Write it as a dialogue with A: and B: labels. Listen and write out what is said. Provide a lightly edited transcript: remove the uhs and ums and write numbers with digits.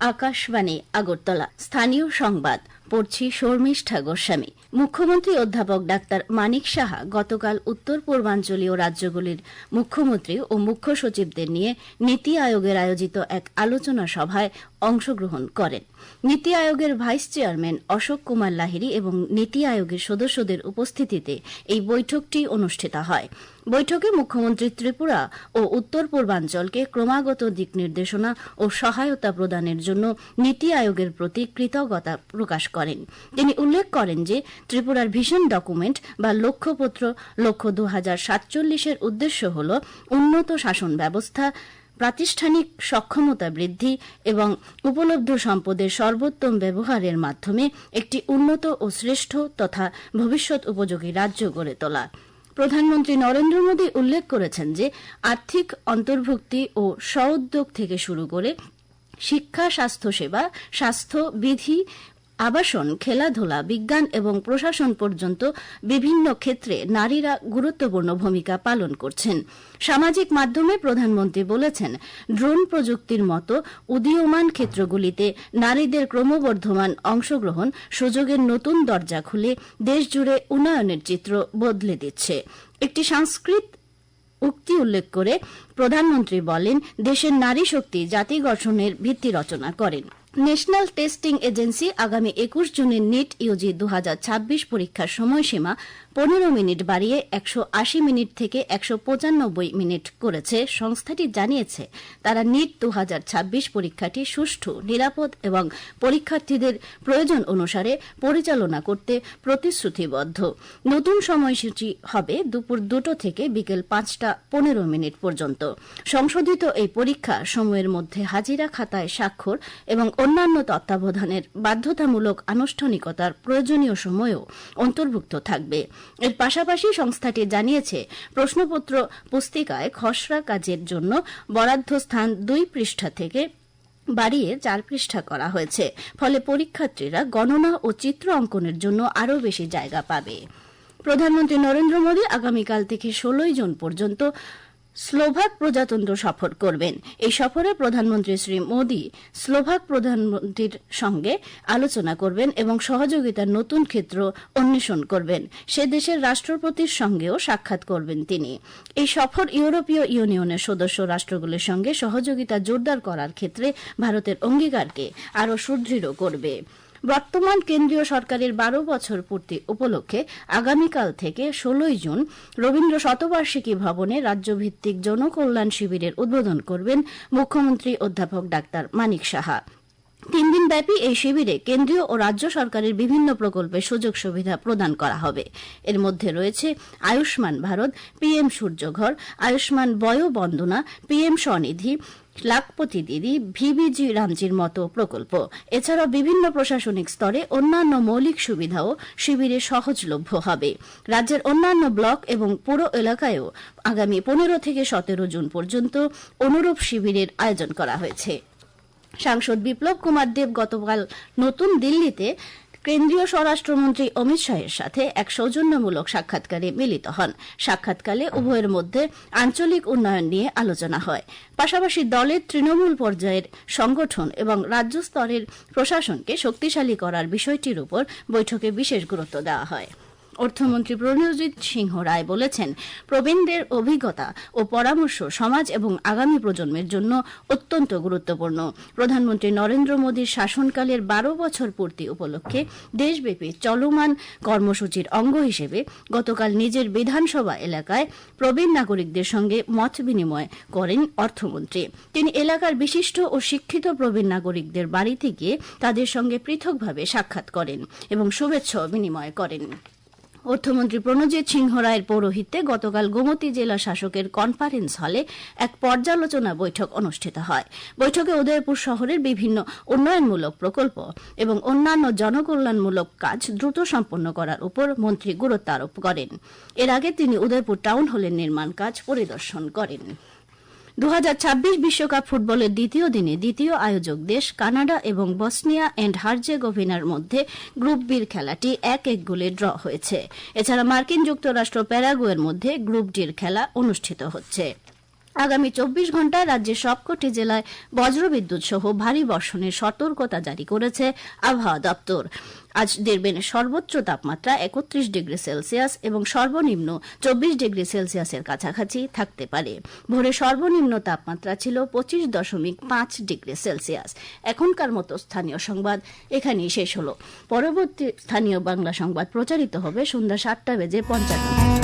A: আকাশবাণী আগরতলা স্থানীয় সংবাদ পড়ছি শর্মিষ্ঠা গোস্বামী। মুখ্যমন্ত্রী অধ্যাপক ডাক্তার মানিক সাহা গতকাল উত্তর পূর্বাঞ্চলীয় রাজ্যগুলির মুখ্যমন্ত্রী ও মুখ্য সচিবদের নিয়ে নীতি আয়োগের আয়োজিত এক আলোচনা সভায় অংশগ্রহণ করেন। নীতি আয়োগের ভাইস চেয়ারম্যান অশোক কুমার লাহিড়ী এবং নীতি আয়োগের সদস্যদের উপস্থিতিতে এই বৈঠকটি অনুষ্ঠিত হয়। বৈঠকে মুখ্যমন্ত্রী ত্রিপুরা ও উত্তর পূর্বাঞ্চলকে ক্রমাগত দিক নির্দেশনা ও সহায়তা প্রদানের জন্য নীতি আয়োগের প্রতি কৃতজ্ঞতা প্রকাশ করেন। তিনি উল্লেখ করেন যে ত্রিপুরার ভিশন ডকুমেন্ট বা লক্ষ্যপত্র লক্ষ্য 2047-এর উদ্দেশ্য হল উন্নত শাসন ব্যবস্থা, প্রাতিষ্ঠানিক সক্ষমতা বৃদ্ধি এবং উপলব্ধ সম্পদের সর্বোত্তম ব্যবহারের মাধ্যমে একটি উন্নত ও শ্রেষ্ঠ তথা ভবিষ্যৎ উপযোগী রাজ্য গড়ে তোলা। প্রধানমন্ত্রী নরেন্দ্র মোদী উল্লেখ করেছেন যে আর্থিক অন্তর্ভুক্তি ও স্ব-উদ্যোগ থেকে শুরু করে শিক্ষা, স্বাস্থ্যসেবা, স্বাস্থ্য বিধি, আবাসন, খেলাধুলা, বিজ্ঞান এবং প্রশাসন পর্যন্ত বিভিন্ন ক্ষেত্রে নারীরা গুরুত্বপূর্ণ ভূমিকা পালন করছেন। সামাজিক মাধ্যমে প্রধানমন্ত্রী বলেছেন, ড্রোন প্রযুক্তির মতো উদীয়মান ক্ষেত্রগুলিতে নারীদের ক্রমবর্ধমান অংশগ্রহণ সুযোগের নতুন দরজা খুলে দেশজুড়ে উন্নয়নের চিত্র বদলে দিচ্ছে। একটি সংস্কৃত উক্তি উল্লেখ করে প্রধানমন্ত্রী বলেন, দেশের নারী শক্তি জাতি গঠনের ভিত্তি রচনা করেন। ন্যাশনাল টেস্টিং এজেন্সি আগামী 21 জুনের নিট ইউজি 2026 পরীক্ষার সময়সীমা 15 মিনিট বাড়িয়ে 180 মিনিট থেকে 195 মিনিট করেছে। সংস্থাটি জানিয়েছে, তারা নিট 2026 পরীক্ষাটি সুষ্ঠু, নিরাপদ এবং পরীক্ষার্থীদের প্রয়োজন অনুসারে পরিচালনা করতে প্রতিশ্রুতিবদ্ধ। নতুন সময়সূচি হবে দুপুর 2টা থেকে বিকেল 5:15 পর্যন্ত। সংশোধিত এই পরীক্ষা সময়ের মধ্যে হাজিরা খাতায় স্বাক্ষর এবং অন্যান্য তত্ত্বাবধানের বাধ্যতামূলক আনুষ্ঠানিকতার প্রয়োজনীয় সময়ও অন্তর্ভুক্ত থাকবে। এর পাশাপাশি সংস্থাটি জানিয়েছে, প্রশ্নপত্র পুস্তিকায় খসড়া কাজের জন্য বরাদ্দ স্থান 2 পৃষ্ঠা থেকে বাড়িয়ে 4 পৃষ্ঠা করা হয়েছে। ফলে পরীক্ষার্থীরা গণনা ও চিত্র অঙ্কনের জন্য আরও বেশি জায়গা পাবে। প্রধানমন্ত্রী নরেন্দ্র মোদী আগামীকাল থেকে 16 জুন পর্যন্ত স্লোভাক প্রজাতন্ত্র সফর করবেন। এই সফরে প্রধানমন্ত্রী শ্রী মোদী স্লোভাক প্রধানমন্ত্রীর সঙ্গে আলোচনা করবেন এবং সহযোগিতার নতুন ক্ষেত্র অন্বেষণ করবেন। সে দেশের রাষ্ট্রপতির সঙ্গেও সাক্ষাৎ করবেন তিনি। এই সফর ইউরোপীয় ইউনিয়নের সদস্য রাষ্ট্রগুলির সঙ্গে সহযোগিতা জোরদার করার ক্ষেত্রে ভারতের অঙ্গীকারকে আরও সুদৃঢ় করবে। বর্তমান কেন্দ্রীয় সরকারের 12 বছর পূর্তি উপলক্ষে আগামীকাল থেকে 16 জুন রবীন্দ্র শতবার্ষিকী ভবনে রাজ্যভিত্তিক জনকল্যাণ শিবিরের উদ্বোধন করবেন মুখ্যমন্ত্রী অধ্যাপক ডাক্তার মানিক সাহা। 3 দিনব্যাপী এই শিবিরে কেন্দ্রীয় ও রাজ্য সরকারের বিভিন্ন প্রকল্পের সুযোগ সুবিধা প্রদান করা হবে। এর মধ্যে রয়েছে আয়ুষ্মান ভারত, পিএম সূর্যঘর, আয়ুষ্মান বয় বন্দনা, পিএম স্বনিধি, লাখপতি দিদি, ভিবিজি রামজির মতো প্রকল্প। এছাড়াও বিভিন্ন প্রশাসনিক স্তরে অন্যান্য মৌলিক সুবিধাও শিবিরে সহজলভ্য হবে। রাজ্যের অন্যান্য ব্লক এবং পুর এলাকায়ও আগামী 15 থেকে 17 জুন পর্যন্ত অনুরূপ শিবিরের আয়োজন করা হয়েছে। সাংসদ বিপ্লব কুমার দেব গতকাল নতুন দিল্লিতে কেন্দ্রীয় স্বরাষ্ট্রমন্ত্রী অমিত শাহের সাথে এক সৌজন্যমূলক সাক্ষাৎকারে মিলিত হন। সাক্ষাৎকালে উভয়ের মধ্যে আঞ্চলিক উন্নয়ন নিয়ে আলোচনা হয়। পাশাপাশি দলের তৃণমূল পর্যায়ের সংগঠন এবং রাজ্য স্তরের প্রশাসনকে শক্তিশালী করার বিষয়টির উপর বৈঠকে বিশেষ গুরুত্ব দেওয়া হয়। অর্থমন্ত্রী প্রণজিৎ সিংহ রায় বলেছেন, প্রবীণদের অভিজ্ঞতা ও পরামর্শ সমাজ এবং আগামী প্রজন্মের জন্য অত্যন্ত গুরুত্বপূর্ণ। প্রধানমন্ত্রী নরেন্দ্র মোদীর শাসনকালের 12 বছর পূর্তি উপলক্ষে দেশব্যাপী চলমান কর্মসূচির অঙ্গ হিসেবে গতকাল নিজের বিধানসভা এলাকায় প্রবীণ নাগরিকদের সঙ্গে মত বিনিময় করেন অর্থমন্ত্রী। তিনি এলাকার বিশিষ্ট ও শিক্ষিত প্রবীণ নাগরিকদের বাড়িতে গিয়ে তাদের সঙ্গে পৃথকভাবে সাক্ষাৎ করেন এবং শুভেচ্ছা বিনিময় করেন। অর্থমন্ত্রী প্রণজিৎ সিংহ রায়ের পৌরোহিত্যে গতকাল গোমতী জেলা শাসকের কনফারেন্স হলে এক পর্যালোচনা বৈঠক অনুষ্ঠিত হয়। বৈঠকে উদয়পুর শহরের বিভিন্ন উন্নয়নমূলক প্রকল্প এবং অন্যান্য জনকল্যাণমূলক কাজ দ্রুত সম্পন্ন করার উপর মন্ত্রী গুরুত্ব আরোপ করেন। এর আগে তিনি উদয়পুর টাউন হলের নির্মাণ কাজ পরিদর্শন করেন। 2026 বিশ্বকাপ ফুটবলের দ্বিতীয় দিনে দ্বিতীয় আয়োজক দেশ কানাডা এবং বসনিয়া এন্ড হার্জেগোভিনার মধ্যে গ্রুপ বির খেলাটি 1-1 গোলে ড্র হয়েছে। এছাড়া মার্কিন যুক্তরাষ্ট্র প্যারাগুয়ের মধ্যে গ্রুপ ডির খেলা অনুষ্ঠিত হচ্ছে। আগামী 24 ঘন্টায় রাজ্যের সবকটি জেলায় বজ্রবিদ্যুৎ সহ ভারী বর্ষণের সতর্কতা জারি করেছে আবহাওয়া দপ্তর। আজ দিরবেনের সর্বোচ্চ তাপমাত্রা 31 ডিগ্রি সেলসিয়াস এবং সর্বনিম্ন 24 ডিগ্রি সেলসিয়াসের কাছাকাছি থাকতে পারে। ভোরে সর্বনিম্ন তাপমাত্রা ছিল 25.5 ডিগ্রি সেলসিয়াস। এখনকার মতো স্থানীয় সংবাদ এখানেই শেষ হলো। পরবর্তী স্থানীয় বাংলা সংবাদ প্রচারিত হবে সন্ধ্যা 7:50।